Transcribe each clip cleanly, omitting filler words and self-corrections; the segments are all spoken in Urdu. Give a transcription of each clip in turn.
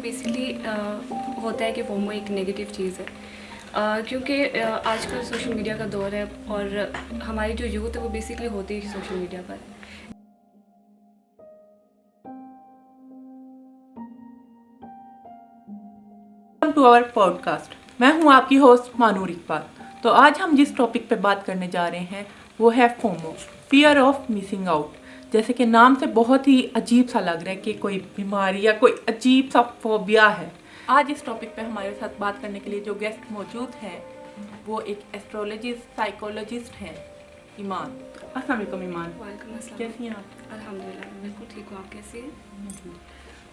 بیسکلی ہوتا ہے کہ فومو ایک نگیٹو چیز ہے کیونکہ آج کل سوشل میڈیا کا دور ہے اور ہماری جو یوتھ ہے وہ بیسکلی ہوتی ہے سوشل میڈیا پر. Welcome to our podcast. میں ہوں آپ کی ہوسٹ مانور اقبال. تو آج ہم جس ٹاپک پہ بات کرنے جا رہے ہیں وہ ہے FOMO, fear of missing out. جیسے کہ نام سے بہت ہی عجیب سا لگ رہا ہے کہ کوئی بیماری یا کوئی عجیب سا فوبیا ہے. آج اس ٹاپک پہ ہمارے ساتھ بات کرنے کے لیے جو گیسٹ موجود ہیں وہ ایک ایسٹرولوجسٹ سائیکولوجسٹ ہیں، ایمان. السلام علیکم ایمان. وعلیکم السلام. کیسی ہیں آپ؟ الحمد للہ میں بالکل ٹھیک ہوں. آپ کیسے ہیں؟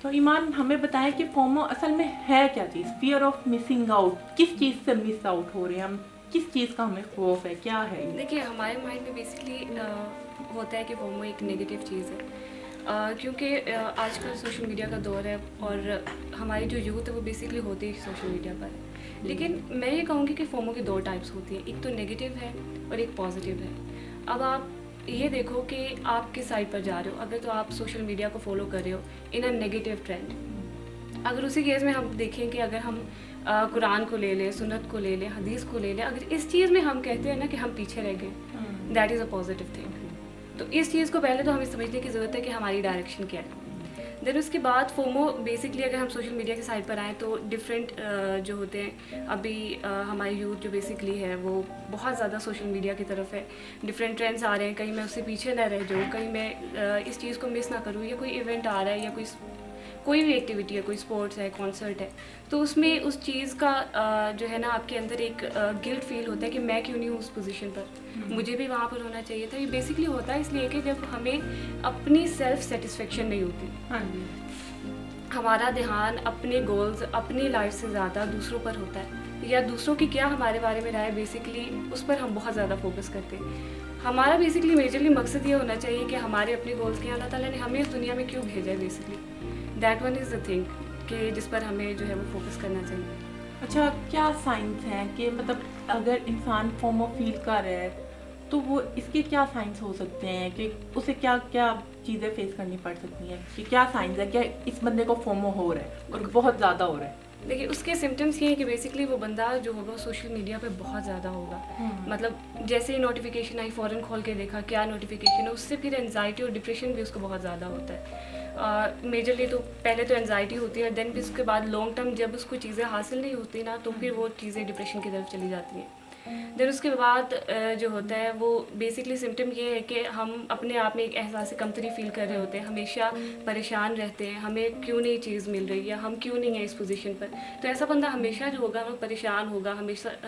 تو ایمان ہمیں بتائیں کہ فومو اصل میں ہے کیا چیز؟ فیئر آف مسنگ آؤٹ، کس چیز سے مس آؤٹ ہو رہے ہیں ہم، کس چیز کا ہمیں خوف ہے، کیا ہے یہ؟ دیکھیے ہمارے مائنڈ میں بیسکلی ہوتا ہے کہ فومو ایک نگیٹو چیز ہے کیونکہ آج کل سوشل میڈیا کا دور ہے اور ہماری جو یوتھ ہے وہ بیسکلی ہوتی ہے سوشل میڈیا پر. لیکن میں یہ کہوں گی کہ فومو کی دو ٹائپس ہوتی ہیں، ایک تو نگیٹو ہے اور ایک پازیٹیو ہے. اب آپ یہ دیکھو کہ آپ کس سائڈ پر جا رہے ہو. اگر تو آپ سوشل میڈیا کو فالو کر رہے ہو ان اے نگیٹو ٹرینڈ، اگر اسی کیس میں ہم دیکھیں کہ اگر ہم قرآن کو لے لیں، سنت کو لے لیں، حدیث کو لے لیں، اگر اس چیز میں ہم کہتے ہیں نا کہ ہم پیچھے رہ گئے، that is a positive thing. تو اس چیز کو پہلے تو ہمیں سمجھنے کی ضرورت ہے کہ ہماری ڈائریکشن کیا ہے. دین اس کے بعد فومو بیسکلی اگر ہم سوشل میڈیا کے سائڈ پر آئیں تو ڈفرینٹ جو ہوتے ہیں ابھی ہماری یوتھ جو بیسکلی ہے وہ بہت زیادہ سوشل میڈیا کی طرف ہے. ڈفرینٹ ٹرینڈس آ رہے ہیں، کہیں میں اس سے پیچھے نہ رہ جاؤں، کہیں میں اس چیز کو مس نہ کروں، یا کوئی ایونٹ آ رہا ہے یا کوئی بھی ایکٹیویٹی ہے، کوئی اسپورٹس ہے، کانسرٹ ہے، تو اس میں اس چیز کا جو ہے نا آپ کے اندر ایک گلٹ فیل ہوتا ہے کہ میں کیوں نہیں ہوں اس پوزیشن پر، مجھے بھی وہاں پر ہونا چاہیے تھا. یہ بیسکلی ہوتا ہے اس لیے کہ جب ہمیں اپنی سیلف سیٹسفیکشن نہیں ہوتی، ہمارا دھیان اپنے گولز، اپنی لائف سے زیادہ دوسروں پر ہوتا ہے، یا دوسروں کی کیا ہمارے بارے میں رائے، بیسکلی اس پر ہم بہت زیادہ فوکس کرتے ہیں. ہمارا بیسکلی میجرلی مقصد یہ ہونا چاہیے کہ ہمارے اپنے گولز کے اللہ تعالیٰ نے ہمیں اس دنیا میں کیوں بھیجا ہے، basically that one is the thing کہ جس پر ہمیں جو ہے وہ فوکس کرنا چاہیے. اچھا، کیا سائنس ہیں کہ مطلب اگر انسان فومو فیل کر رہا ہے تو وہ اس کے کیا سائنس ہو سکتے ہیں کہ اسے کیا کیا چیزیں فیس کرنی پڑ سکتی ہیں، کہ کیا سائنس ہے کہ اس بندے کو فومو ہو رہا ہے اور بہت زیادہ ہو رہا ہے؟ دیکھیے اس کے سمٹمس یہ ہیں کہ بیسکلی وہ بندہ جو ہوگا سوشل میڈیا پہ بہت زیادہ ہوگا. مطلب جیسے ہی نوٹیفیکیشن آئی فوراً کھول کے دیکھا کیا نوٹیفیکیشن ہے، اس سے پھر انزائٹی اور ڈپریشن بھی اس کو بہت زیادہ ہوتا ہے. میجرلی تو پہلے تو انزائٹی ہوتی ہے، دین پھر اس کے بعد لانگ ٹرم جب اس کو چیزیں حاصل نہیں ہوتی نا تو پھر وہ چیزیں ڈپریشن کی طرف چلی جاتی ہیں. دین اس کے بعد جو ہوتا ہے وہ بیسکلی سمٹم یہ ہے کہ ہم اپنے آپ میں ایک احساس کمتری فیل کر رہے ہوتے ہیں، ہمیشہ پریشان رہتے ہیں، ہمیں کیوں نہیں چیز مل رہی ہے، ہم کیوں نہیں ہیں اس پوزیشن پر. تو ایسا بندہ ہمیشہ جو ہوگا وہ پریشان ہوگا،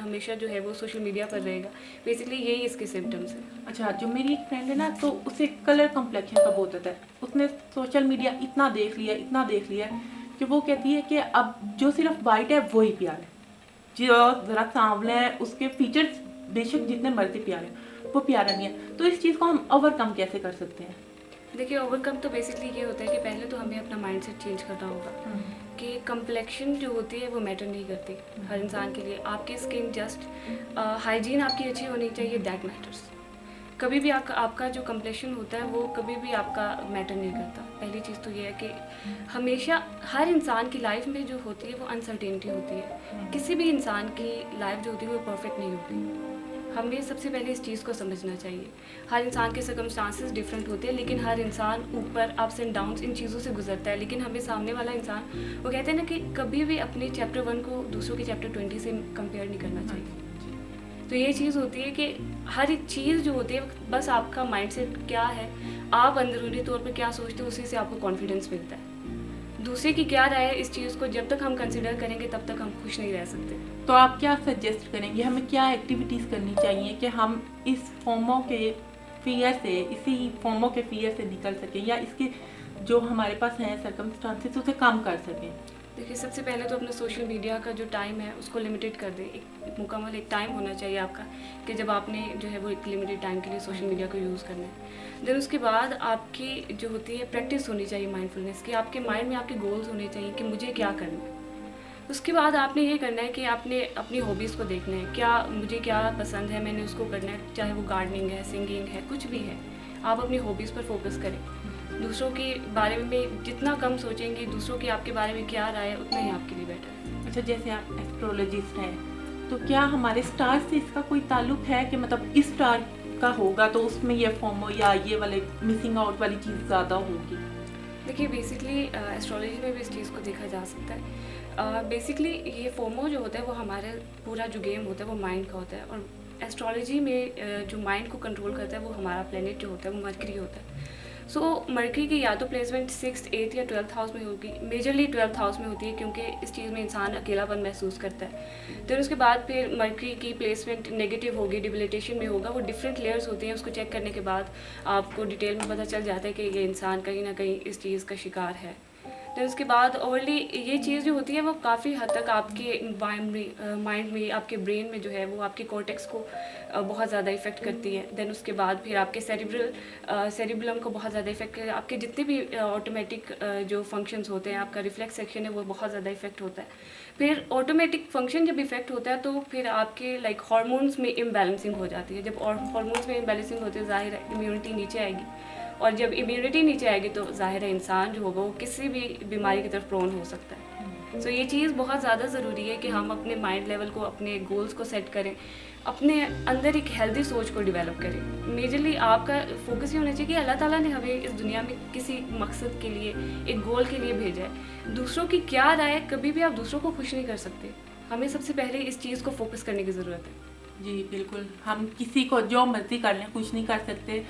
ہمیشہ جو ہے وہ سوشل میڈیا پر رہے گا. بیسکلی یہی اس کے سمٹمس ہیں. اچھا، جو میری ایک فرینڈ ہے نا تو اسے کلر کمپلیکشن کا بہت ہوتا ہے. اس نے سوشل میڈیا اتنا دیکھ لیا کہ وہ کہتی ہے کہ اب جو صرف وائٹ ہے وہی پیارا ہے، جو ذرا سانولا ہے اس کے فیچرز بے شک جتنے مرضی پیارے ہیں وہ پیارا نہیں ہے. تو اس چیز کو ہم اوور کم کیسے کر سکتے ہیں؟ دیکھیے اوور کم تو بیسکلی یہ ہوتا ہے کہ پہلے تو ہمیں اپنا مائنڈ سیٹ چینج کرنا ہوگا کہ کمپلیکشن جو ہوتی ہے وہ میٹر نہیں کرتی ہر انسان کے لیے. آپ کی اسکن جسٹ ہائیجین آپ کی اچھی ہونی چاہیے، دیٹ میٹرس. کبھی بھی آپ کا جو کمپلیکشن ہوتا ہے وہ کبھی بھی آپ کا میٹر نہیں کرتا. پہلی چیز تو یہ ہے کہ ہمیشہ ہر انسان کی لائف میں جو ہوتی ہے وہ انسرٹینٹی ہوتی ہے. کسی بھی انسان کی لائف جو ہوتی ہے وہ پرفیکٹ نہیں ہوتی. ہمیں سب سے پہلے اس چیز کو سمجھنا چاہیے. ہر انسان کے سرکمسٹانسز ڈفرینٹ ہوتے ہیں، لیکن ہر انسان اوپر اپس اینڈ ڈاؤنس ان چیزوں سے گزرتا ہے. لیکن ہمیں سامنے والا انسان، وہ کہتے ہیں نا کہ کبھی بھی اپنے چیپٹر 1 کو دوسروں کے چیپٹر 20 سے کمپیئر نہیں کرنا چاہیے. تو یہ چیز ہوتی ہے کہ ہر ایک چیز جو ہوتی ہے بس آپ کا مائنڈ سیٹ کیا ہے، آپ اندرونی طور پہ کیا سوچتے ہیں، اسی سے آپ کو کانفیڈنس ملتا ہے. دوسرے کی کیا رائے ہے اس چیز کو جب تک ہم کنسیڈر کریں گے تب تک ہم خوش نہیں رہ سکتے. تو آپ کیا سجیسٹ کریں گے، ہمیں کیا ایکٹیویٹیز کرنی چاہیے کہ ہم اس فومو کے فیئر سے نکل سکیں، یا اس کے جو ہمارے پاس ہیں سرکمسٹانسز اسے کم کر سکیں؟ دیکھیے سب سے پہلے تو اپنا سوشل میڈیا کا جو ٹائم ہے اس کو لمیٹیڈ کر دیں. ایک مکمل ایک ٹائم ہونا چاہیے آپ کا کہ جب آپ نے جو ہے وہ ایک لمیٹیڈ ٹائم کے لیے سوشل میڈیا کو یوز کرنا ہے. دین اس کے بعد آپ کی جو ہوتی ہے پریکٹس ہونی چاہیے مائنڈفلنس کی. آپ کے مائنڈ میں آپ کے گولز ہونے چاہیے کہ مجھے کیا کرنا ہے. اس کے بعد آپ نے یہ کرنا ہے کہ آپ نے اپنی ہابیز کو دیکھنا ہے، کیا مجھے کیا پسند ہے، میں نے اس کو کرنا ہے. چاہے وہ گارڈننگ ہے، سنگنگ ہے، کچھ بھی ہے، آپ اپنی ہابیز پر فوکس کریں. دوسروں کے بارے میں جتنا کم سوچیں گے، دوسروں کی آپ کے بارے میں کیا رائے ہے، اتنا ہی آپ کے لیے بیٹر ہے۔ اچھا، جیسے آپ ایسٹرولوجسٹ ہیں تو کیا ہمارے اسٹار سے اس کا کوئی تعلق ہے کہ مطلب اس اسٹار کا ہوگا تو اس میں یہ فومو یا یہ والے مسنگ آؤٹ والی چیز زیادہ ہوگی؟ دیکھیے بیسکلی ایسٹرالوجی میں بھی اس چیز کو دیکھا جا سکتا ہے۔ بیسکلی یہ فومو جو ہوتا ہے وہ ہمارے پورا جو گیم ہوتا ہے وہ مائنڈ کا ہوتا ہے، اور ایسٹرالوجی میں جو مائنڈ کو کنٹرول کرتا ہے وہ ہمارا پلینٹ جو ہوتا ہے وہ مرکری ہوتا ہے۔ سو مرکری کی یا تو پلیسمنٹ 6th 8th یا 12th ہاؤس میں ہوگی، میجرلی 12th ہاؤس میں ہوتی ہے، کیونکہ اس چیز میں انسان اکیلا پن محسوس کرتا ہے۔ پھر اس کے بعد پھر مرکری کی پلیسمنٹ نیگیٹو ہوگی، ڈیبلیٹیشن میں ہوگا، وہ ڈفرینٹ لیئرس ہوتی ہیں، اس کو چیک کرنے کے بعد آپ کو ڈیٹیل میں پتہ چل جاتا ہے کہ یہ انسان کہیں نہ کہیں اس چیز کا شکار ہے۔ پھر اس کے بعد اوورلی یہ چیز جو ہوتی ہے وہ کافی حد تک آپ کے مائنڈ میں، آپ کے برین میں جو ہے وہ آپ کے کورٹیکس کو بہت زیادہ افیکٹ کرتی ہے۔ دین اس کے بعد پھر آپ کے سیریبلم کو بہت زیادہ افیکٹ کرتی ہے، آپ کے جتنے بھی آٹومیٹک جو فنکشنز ہوتے ہیں، آپ کا ریفلیکس سیکشن ہے وہ بہت زیادہ افیکٹ ہوتا ہے۔ پھر آٹومیٹک فنکشن جب افیکٹ ہوتا ہے تو پھر آپ کے لائک ہارمونس میں امبیلنسنگ ہو جاتی ہے۔ جب ہارمونس میں امبیلنسنگ ہوتی ہے، ظاہر ہے امیونٹی نیچے آئے گی، اور جب امیونٹی نیچے آئے گی تو ظاہر ہے انسان جو ہوگا وہ کسی بھی بیماری کی طرف پرون ہو سکتا ہے۔ سو یہ چیز بہت زیادہ ضروری ہے کہ ہم اپنے مائنڈ لیول کو، اپنے گولز کو سیٹ کریں، اپنے اندر ایک ہیلدی سوچ کو ڈیولپ کریں۔ میجرلی آپ کا فوکس یہ ہونا چاہیے کہ اللہ تعالیٰ نے ہمیں اس دنیا میں کسی مقصد کے لیے، ایک گول کے لیے بھیجا ہے۔ دوسروں کی کیا رائے، کبھی بھی آپ دوسروں کو خوش نہیں کر سکتے، ہمیں سب سے پہلے اس چیز کو فوکس کرنے کی ضرورت ہے۔ جی بالکل، ہم کسی کو جو مرضی کر لیں، کچھ نہیں کر سکتے۔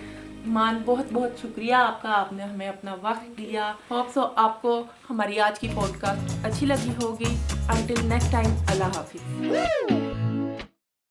ایمان، بہت بہت شکریہ آپ کا، آپ نے ہمیں اپنا وقت دیا۔ ہوپ سو آپ کو ہماری آج کی پوڈ کاسٹ اچھی لگی ہوگی۔ انٹل نیکسٹ ٹائم، اللہ حافظ۔